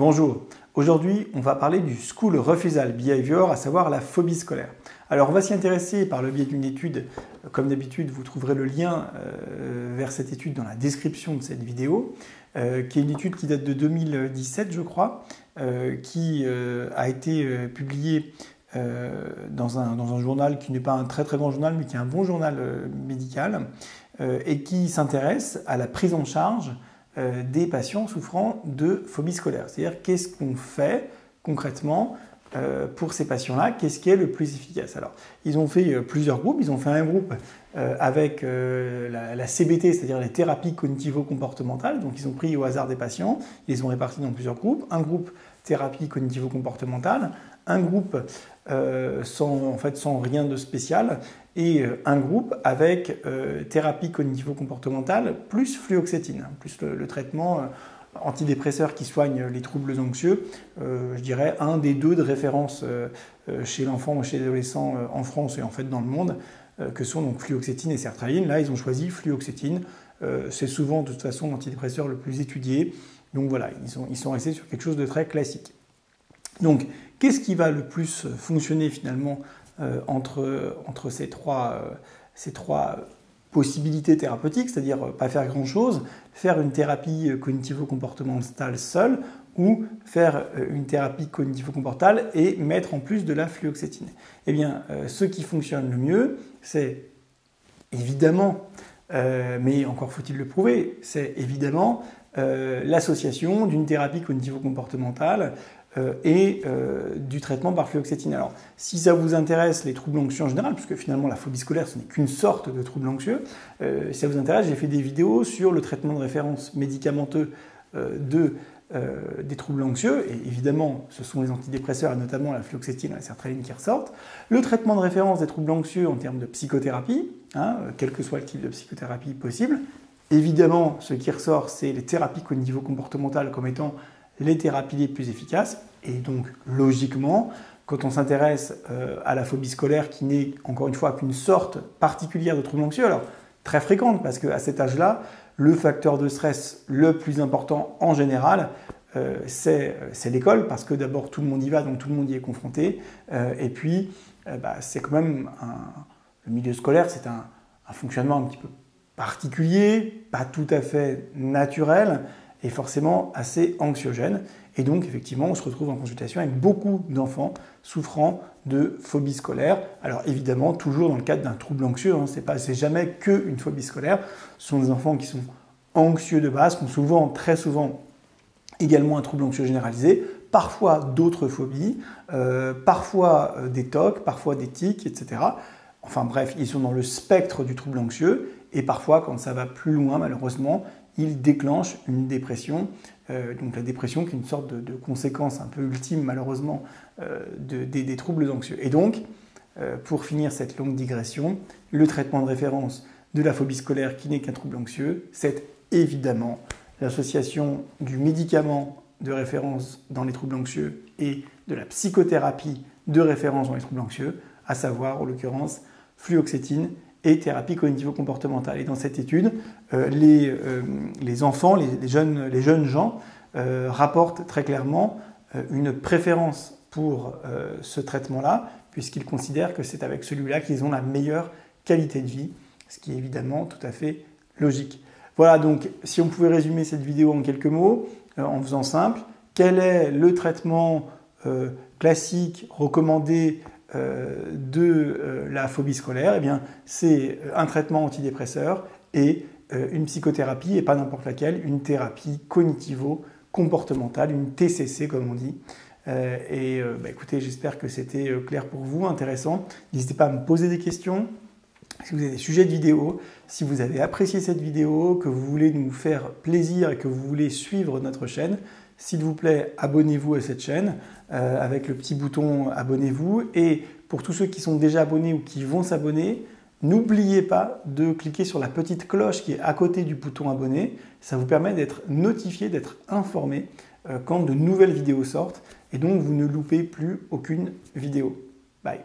Bonjour, aujourd'hui on va parler du School Refusal Behavior, à savoir la phobie scolaire. Alors on va s'y intéresser par le biais d'une étude, comme d'habitude vous trouverez le lien vers cette étude dans la description de cette vidéo, qui est une étude qui date de 2017 je crois, qui a été publiée dans un journal qui n'est pas un très grand journal mais qui est un bon journal médical et qui s'intéresse à la prise en charge des patients souffrant de phobie scolaire. C'est-à-dire qu'est-ce qu'on fait concrètement pour ces patients-là, qu'est-ce qui est le plus efficace. Alors, ils ont fait plusieurs groupes. Ils ont fait un groupe avec la CBT, c'est-à-dire les thérapies cognitivo-comportementales. Donc, ils ont pris au hasard des patients, ils les ont répartis dans plusieurs groupes. Un groupe thérapie cognitivo-comportementale, un groupe sans rien de spécial, et un groupe avec thérapie cognitivo-comportementale plus fluoxétine, plus le traitement antidépresseur qui soigne les troubles anxieux, je dirais un des deux de référence chez l'enfant ou chez l'adolescent en France et en fait dans le monde, que sont donc fluoxétine et sertraline. Là, ils ont choisi fluoxétine. C'est souvent de toute façon l'antidépresseur le plus étudié. Donc voilà, ils sont restés sur quelque chose de très classique. Donc, qu'est-ce qui va le plus fonctionner finalement entre ces trois possibilités thérapeutiques, c'est-à-dire pas faire grand-chose, faire une thérapie cognitivo-comportementale seule ou faire une thérapie cognitivo-comportementale et mettre en plus de la fluoxétine. Eh bien, ce qui fonctionne le mieux, c'est évidemment, mais encore faut-il le prouver, c'est évidemment l'association d'une thérapie cognitivo-comportementale et du traitement par fluoxétine. Alors, si ça vous intéresse, les troubles anxieux en général, puisque finalement la phobie scolaire, ce n'est qu'une sorte de trouble anxieux, si ça vous intéresse, j'ai fait des vidéos sur le traitement de référence médicamenteux des troubles anxieux, et évidemment, ce sont les antidépresseurs, et notamment la fluoxétine et la sertraline qui ressortent. Le traitement de référence des troubles anxieux en termes de psychothérapie, quel que soit le type de psychothérapie possible. Évidemment, ce qui ressort, c'est les thérapies cognitivo-comportementales comme étant les thérapies les plus efficaces. Et donc, logiquement, quand on s'intéresse à la phobie scolaire, qui n'est, encore une fois, qu'une sorte particulière de trouble anxieux, alors très fréquente, parce qu'à cet âge-là, le facteur de stress le plus important en général, c'est l'école, parce que d'abord, tout le monde y va, donc tout le monde y est confronté. Et puis, c'est quand même le milieu scolaire, c'est un fonctionnement un petit peu particulier, pas tout à fait naturel, et forcément assez anxiogène. Et donc, effectivement, on se retrouve en consultation avec beaucoup d'enfants souffrant de phobie scolaire. Alors, évidemment, toujours dans le cadre d'un trouble anxieux, c'est jamais qu'une phobie scolaire. Ce sont des enfants qui sont anxieux de base, qui ont très souvent, également un trouble anxieux généralisé, parfois d'autres phobies, parfois des TOC, parfois des tics, etc. Enfin bref, ils sont dans le spectre du trouble anxieux, et parfois, quand ça va plus loin, malheureusement, il déclenche une dépression, donc la dépression qui est une sorte de conséquence un peu ultime malheureusement des troubles anxieux. Et donc, pour finir cette longue digression, le traitement de référence de la phobie scolaire qui n'est qu'un trouble anxieux, c'est évidemment l'association du médicament de référence dans les troubles anxieux et de la psychothérapie de référence dans les troubles anxieux, à savoir en l'occurrence fluoxétine et thérapie cognitivo-comportementale. Et dans cette étude, les enfants, les jeunes gens rapportent très clairement une préférence pour ce traitement-là, puisqu'ils considèrent que c'est avec celui-là qu'ils ont la meilleure qualité de vie, ce qui est évidemment tout à fait logique. Voilà, donc si on pouvait résumer cette vidéo en quelques mots, en faisant simple, quel est le traitement classique recommandé de la phobie scolaire? Eh bien, c'est un traitement antidépresseur et une psychothérapie, et pas n'importe laquelle, une thérapie cognitivo-comportementale, une TCC comme on dit. Écoutez, j'espère que c'était clair pour vous, intéressant. N'hésitez pas à me poser des questions. Si vous avez des sujets de vidéo, si vous avez apprécié cette vidéo, que vous voulez nous faire plaisir et que vous voulez suivre notre chaîne, s'il vous plaît, abonnez-vous à cette chaîne avec le petit bouton « Abonnez-vous ». Et pour tous ceux qui sont déjà abonnés ou qui vont s'abonner, n'oubliez pas de cliquer sur la petite cloche qui est à côté du bouton « Abonner ». Ça vous permet d'être notifié, d'être informé quand de nouvelles vidéos sortent. Et donc, vous ne loupez plus aucune vidéo. Bye.